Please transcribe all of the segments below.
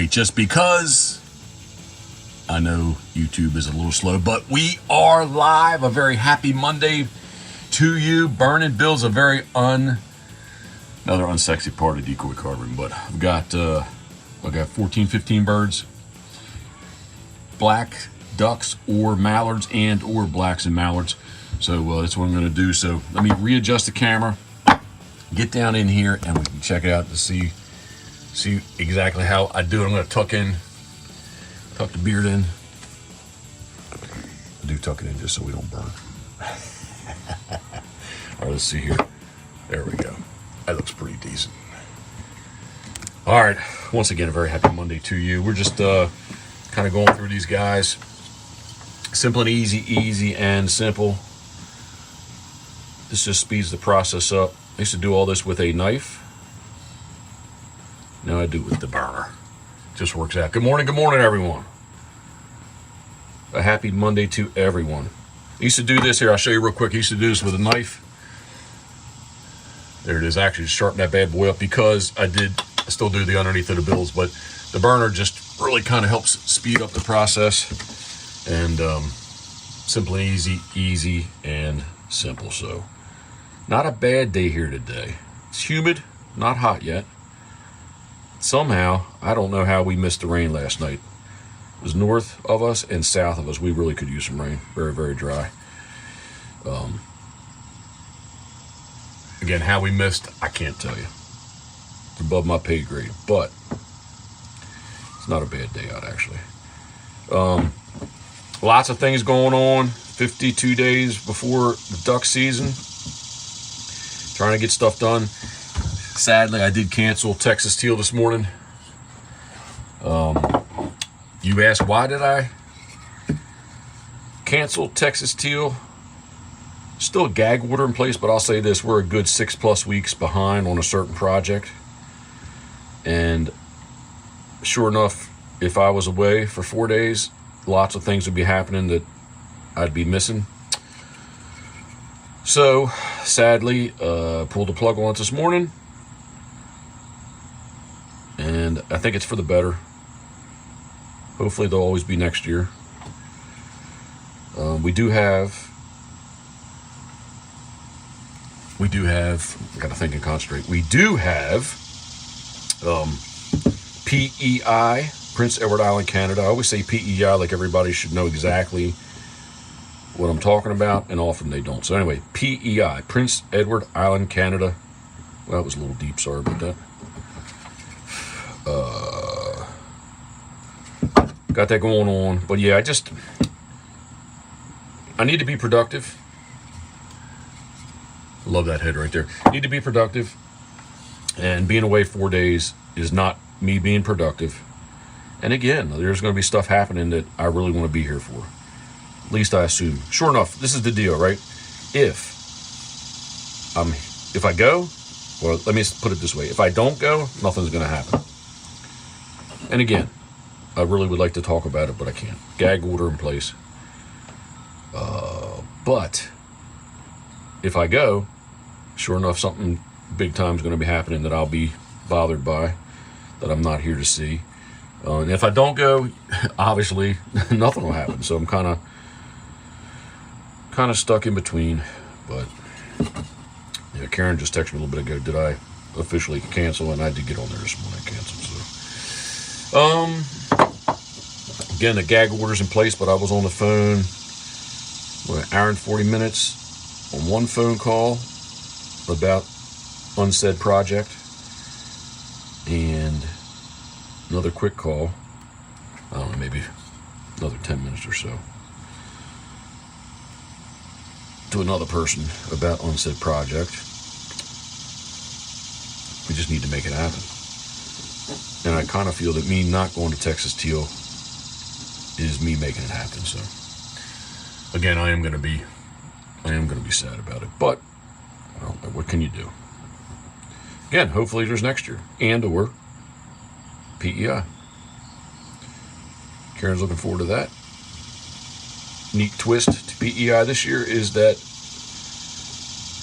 late just because I know YouTube is a little slow, but we are live. A very happy Monday to you. Burning builds a very another unsexy part of Decoy carving, but I've got 14, 15 birds, black ducks or mallards and or blacks and mallards. So that's what I'm going to do. So let me readjust the camera, get down in here, and we can check it out to see exactly how I do it. I'm going to tuck the beard in. I do tuck it in just so we don't burn. All right, let's see here. There we go. That looks pretty decent. All right, once again, a very happy Monday to you. We're just kind of going through these guys. Simple and easy and simple. This just speeds the process up. I used to do all this with a knife. Now I do it with the burner. Just works out. Good morning, everyone. A happy Monday to everyone. I used to do this here. I'll show you real quick. I used to do this with a knife. There it is. Actually, sharpen that bad boy up because I still do the underneath of the bills, but the burner just really kind of helps speed up the process. And simple and easy and simple. So not a bad day here today. It's humid, not hot yet. Somehow, I don't know how we missed the rain last night. It was north of us and south of us. We really could use some rain. Very, very dry. Again, how we missed, I can't tell you. It's above my pay grade, but it's not a bad day out, actually. Lots of things going on. 52 days before the duck season. Trying to get stuff done. Sadly, I did cancel Texas teal this morning. You asked, why did I cancel Texas teal? Still a gag order in place, but I'll say this, we're a good 6+ weeks behind on a certain project. And sure enough, if I was away for 4 days, lots of things would be happening that I'd be missing. So, sadly, pulled the plug on it this morning. And I think it's for the better. Hopefully they'll always be next year. We do have, I gotta think and concentrate. We do have PEI, Prince Edward Island, Canada. I always say PEI like everybody should know exactly what I'm talking about, and often they don't. So anyway, PEI, Prince Edward Island, Canada. Well, that was a little deep, sorry about that. Got that going on. But yeah, I need to be productive. Love that head right there. Need to be productive. And being away 4 days is not me being productive. And again, there's going to be stuff happening that I really want to be here for. At least I assume. Sure enough, this is the deal, right? If I go, well, let me put it this way. If I don't go, nothing's going to happen. And again, I really would like to talk about it, but I can't. Gag order in place. But if I go, sure enough, something big time is going to be happening that I'll be bothered by, that I'm not here to see. And if I don't go, obviously nothing will happen. So I'm kind of stuck in between. But yeah, Karen just texted me a little bit ago. Did I officially cancel? And I did get on there this morning. I canceled. So again, the gag order's in place, but I was on the phone an hour and 40 minutes on one phone call about unsaid project, and another quick call, I don't know, maybe another 10 minutes or so, to another person about unsaid project. We just need to make it happen. And I kind of feel that me not going to Texas teal is me making it happen. So again, I am going to be sad about it, but well, what can you do? Again, hopefully there's next year and or PEI. Karen's looking forward to that. Neat twist to PEI this year is that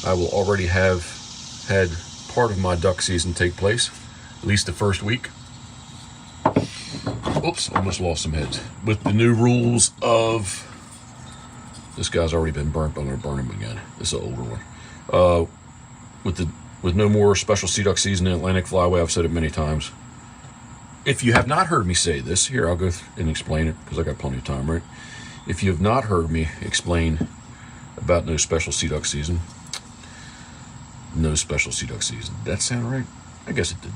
I will already have had part of my duck season take place, at least the first week. Oops, almost lost some heads. With the new rules of, this guy's already been burnt, but I'm going to burn him again. This is an older one. With no more special sea duck season in Atlantic Flyway, I've said it many times. If you have not heard me say this, here, I'll go and explain it, because I got plenty of time, right? If you have not heard me explain about no special sea duck season, no special sea duck season. Did that sound right? I guess it did.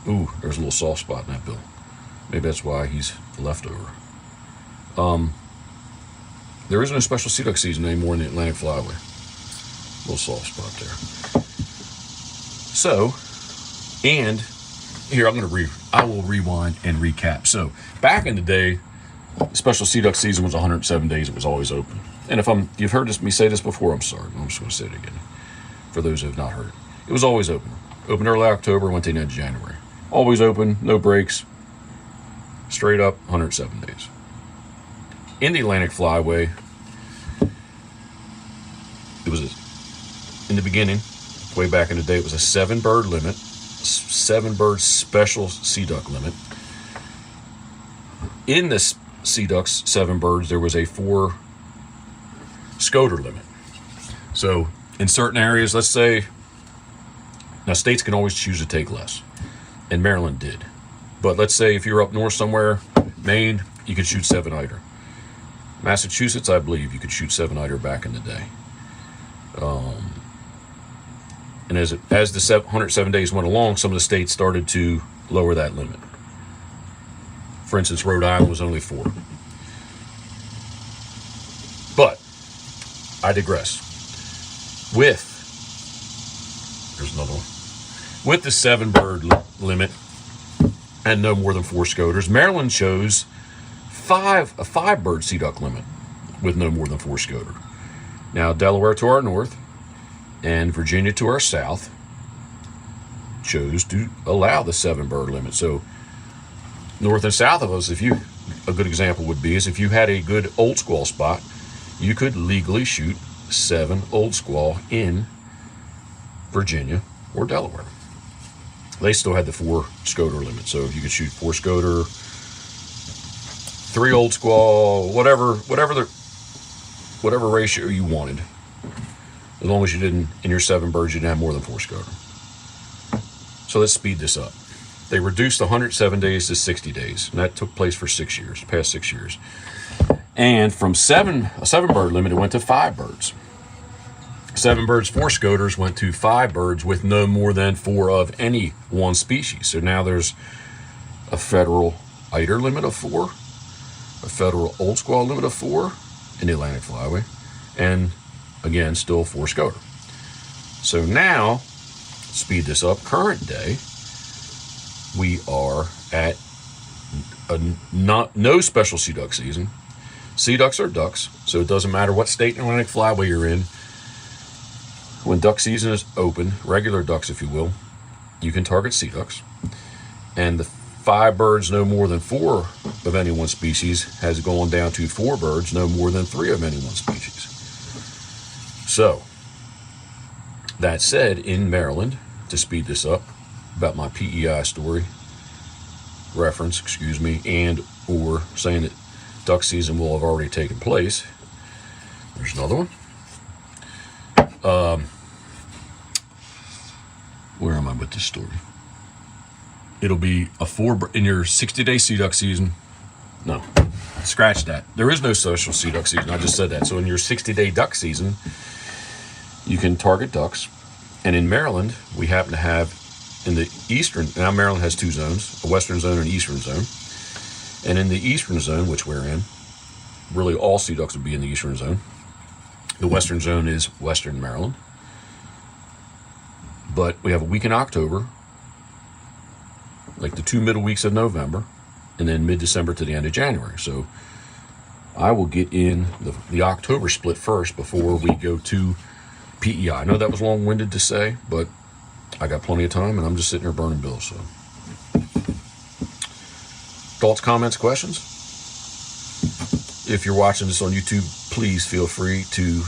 Ooh, there's a little soft spot in that bill. Maybe that's why he's a leftover. There is no special sea duck season anymore in the Atlantic Flyway. Little soft spot there. So, and here I will rewind and recap. So, back in the day, the special sea duck season was 107 days. It was always open. And if you've heard me say this before, I'm sorry. I'm just going to say it again. For those who have not heard it. It was always open. Opened early October, went to the end of January. Always open, no breaks. Straight up, 107 days. In the Atlantic Flyway, it was, in the beginning, way back in the day, it was a 7-bird limit. 7-bird special sea duck limit. In this sea ducks, 7 birds, there was a 4 scoter limit. So, in certain areas, let's say, now states can always choose to take less, and Maryland did. But let's say if you're up north somewhere, Maine, you could shoot 7-eider. Massachusetts, I believe, you could shoot 7-eider back in the day. And as the 107 days went along, some of the states started to lower that limit. For instance, Rhode Island was only 4. But I digress. There's another one. With the 7-bird limit and no more than 4 scoters, Maryland chose a 5-bird sea duck limit with no more than 4 scoter. Now, Delaware to our north and Virginia to our south chose to allow the 7-bird limit. So, north and south of us, a good example would be is if you had a good old squaw spot, you could legally shoot 7 old squaw in Virginia or Delaware. They still had the 4 scoter limit, so you could shoot 4 scoter, 3 old squaw, whatever ratio you wanted, as long as you didn't, in your 7 birds, you didn't have more than 4 scoter. So let's speed this up. They reduced 107 days to 60 days, and that took place for 6 years, past 6 years. And from a 7-bird limit, it went to 5 birds. 7 birds, 4 scoters went to 5 birds with no more than 4 of any one species. So now there's a federal eider limit of 4, a federal old squaw limit of 4 in the Atlantic Flyway, and again, still 4 scoter. So now, speed this up, current day, we are at no special sea duck season. Sea ducks are ducks, so it doesn't matter what state in Atlantic Flyway you're in. When duck season is open, regular ducks, if you will, you can target sea ducks. And the 5 birds, no more than 4 of any one species, has gone down to 4 birds, no more than 3 of any one species. So, that said, in Maryland, to speed this up, about my PEI story, reference, and or saying that duck season will have already taken place. There's another one. Where am I with this story? It'll be a 4 in your 60-day sea duck season. No, scratch that. There is no social sea duck season. I just said that. So in your 60-day duck season, you can target ducks. And in Maryland, we happen to have in the eastern, now Maryland has 2 zones, a western zone and an eastern zone. And in the eastern zone, which we're in, really all sea ducks would be in the eastern zone. The western zone is western Maryland. But we have a week in October, like the 2 middle weeks of November, and then mid-December to the end of January. So I will get in the October split first before we go to PEI. I know that was long-winded to say, but I got plenty of time, and I'm just sitting here burning bills. So, thoughts, comments, questions? If you're watching this on YouTube, please feel free to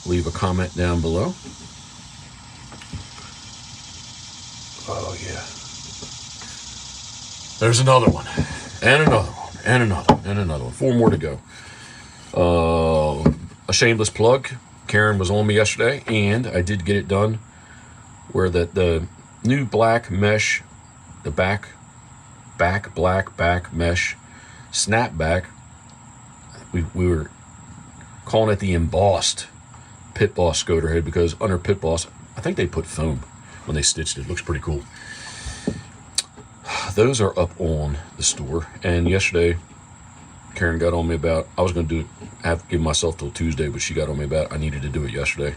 leave a comment down below. Oh, yeah. there's another one, and another one, and another one, and another one. 4 more to go. A shameless plug. Karen was on me yesterday, and I did get it done where the new black mesh, the black mesh snapback, we were calling it the embossed Pitboss scoter head, because under Pitboss, I think they put foam when they stitched it. It looks pretty cool. Those are up on the store, and yesterday Karen got on me about, I was going to do it, give myself till Tuesday, but she got on me about I needed to do it yesterday.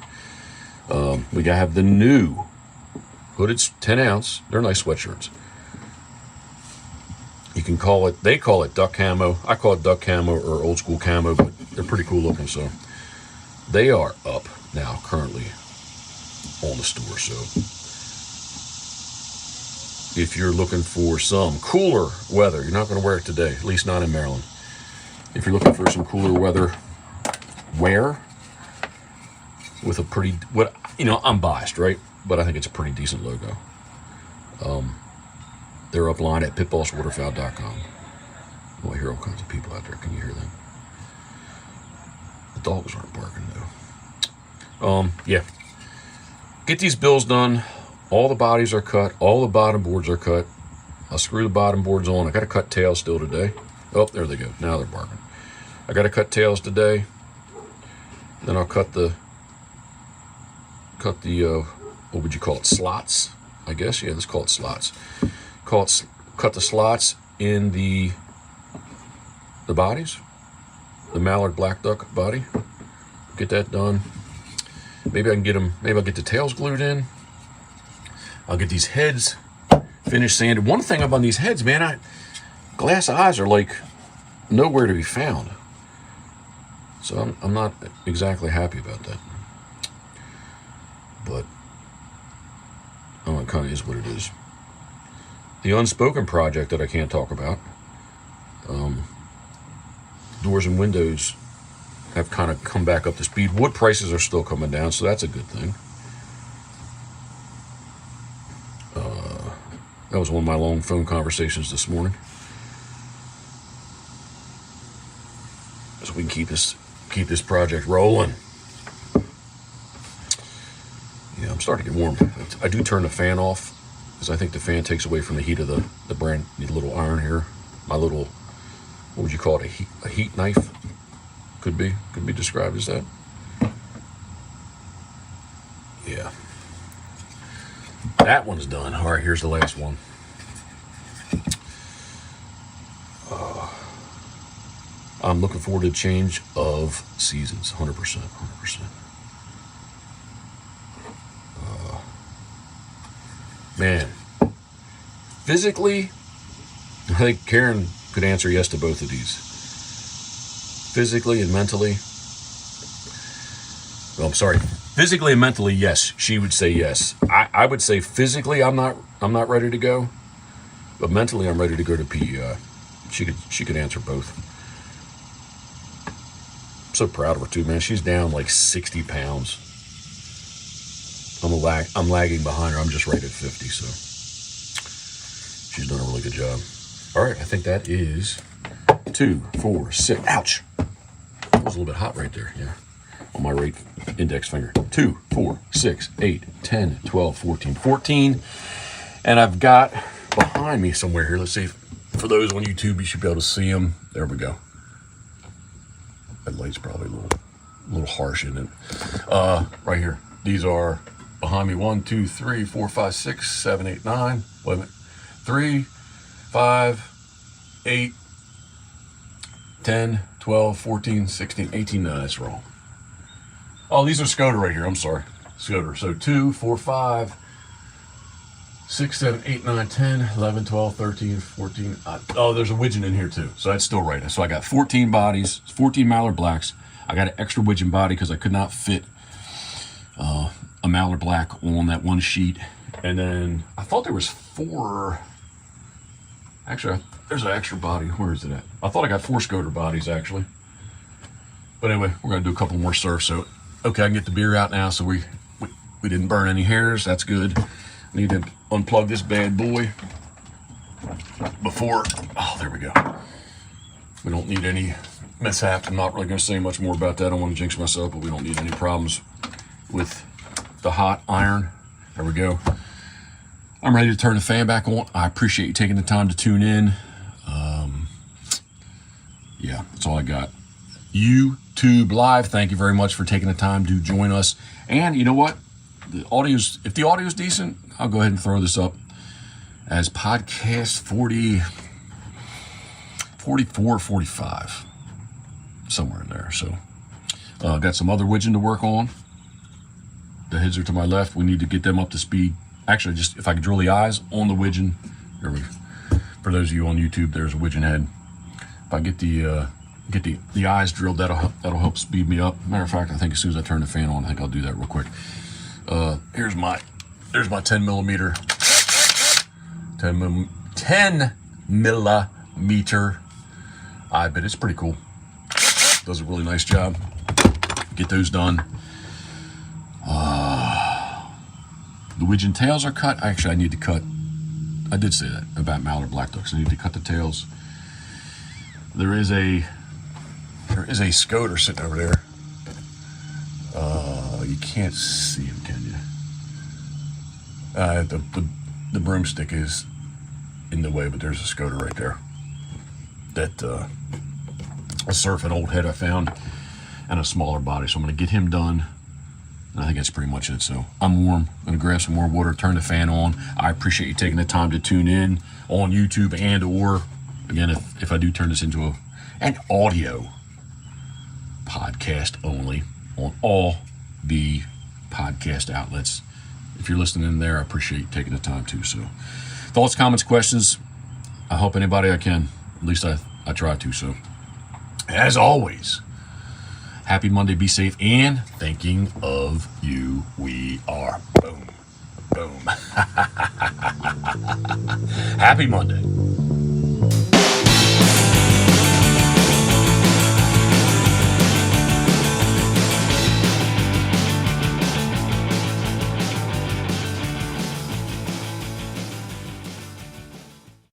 We got to have the new hooded 10 ounce. They're nice sweatshirts. You can call it, they call it duck camo. I call it duck camo or old school camo, but they're pretty cool looking. So they are up now currently on the store. So if you're looking for some cooler weather, you're not going to wear it today, at least not in Maryland. If you're looking for some cooler weather wear with a pretty, I'm biased, right? But I think it's a pretty decent logo. They're upline at pitbosswaterfowl.com. Oh, I hear all kinds of people out there. Can you hear them? The dogs aren't barking though. Yeah. Get these bills done. All the bodies are cut. All the bottom boards are cut. I'll screw the bottom boards on. I got to cut tails still today. Oh, there they go. Now they're barking. I got to cut tails today. Then I'll cut the what would you call it? Slots, I guess. Yeah, let's call it slots. Cut the slots in the bodies, the mallard black duck body. Get that done. Maybe I can get them. Maybe I'll get the tails glued in. I'll get these heads finished sanded. One thing about these heads, man, glass eyes are like nowhere to be found. So I'm not exactly happy about that. But it kind of is what it is. The unspoken project that I can't talk about, doors and windows have kind of come back up to speed. Wood prices are still coming down, so that's a good thing. That was one of my long phone conversations this morning. So we can keep this project rolling. Yeah, I'm starting to get warm. I do turn the fan off because I think the fan takes away from the heat of the brand. Need a little iron here. My little, what would you call it? A heat knife? Could be described as that. Yeah. That one's done. All right, here's the last one. I'm looking forward to the change of seasons. 100%. Man, physically, I think Karen could answer yes to both of these. Physically and mentally, well, I'm sorry. Physically and mentally, yes, she would say yes. I would say physically, I'm not ready to go, but mentally, I'm ready to go to PEI. She could answer both. I'm so proud of her too, man. She's down like 60 pounds. I'm lagging behind her. I'm just right at 50, so she's done a really good job. All right, I think that is 2, 4, 6. Ouch! That was a little bit hot right there. Yeah, on my right index finger. 2, 4, 6, 8, 10, 12, 14. And I've got behind me somewhere here. Let's see. For those on YouTube, you should be able to see them. There we go. That light's probably a little harsh in it. Right here. These are behind me. 1, 2, 3, 4, 5, 6, 7, 8, 9. Wait a minute. 3, 5, 8, 10, 12, 14, 16, 18. No, that's wrong. Oh, these are Scoter right here. I'm sorry. Scoter. So 2, 4, 5, 6, 7, 8, 9, 10, 11, 12, 13, 14. There's a widgeon in here too. So that's still right. So I got 14 bodies, 14 mallard blacks. I got an extra widgeon body because I could not fit a mallard black on that one sheet. And then I thought there was 4. Actually, there's an extra body. Where is it at? I thought I got 4 Scoter bodies actually. But anyway, we're gonna do a couple more surfs. So okay, I can get the beer out now. So we didn't burn any hairs. That's good. I need to unplug this bad boy before, oh, there we go. We don't need any mishaps. I'm not really going to say much more about that. I don't want to jinx myself, but we don't need any problems with the hot iron. There we go. I'm ready to turn the fan back on. I appreciate you taking the time to tune in. Yeah, that's all I got. YouTube Live, thank you very much for taking the time to join us. And you know what? If the audio's decent, I'll go ahead and throw this up as podcast 44, 45, somewhere in there. So got some other widgeon to work on. The heads are to my left. We need to get them up to speed. Actually, just if I could drill the eyes on the widgeon. There we go. For those of you on YouTube, there's a widgeon head. If I get the eyes drilled, that'll help speed me up. Matter of fact, I think as soon as I turn the fan on, I think I'll do that real quick. There's my 10 millimeter eye bit. It's pretty cool. Does a really nice job. Get those done. The widgeon tails are cut. Actually, I need to cut. I did say that about mallard black ducks. I need to cut the tails. There is a scoter sitting over there. You can't see him, can you? The broomstick is in the way, but there's a scoter right there. That a surfing old head I found and a smaller body. So I'm going to get him done. And I think that's pretty much it. So I'm warm. I'm going to grab some more water, turn the fan on. I appreciate you taking the time to tune in on YouTube and or, again, if I do turn this into an audio podcast only on all the podcast outlets. If you're listening in there, I appreciate you taking the time too. So thoughts, comments, questions, I help anybody I can. At least I try to. So as always, happy Monday, be safe, and thinking of you we are. Boom. Boom. Happy Monday.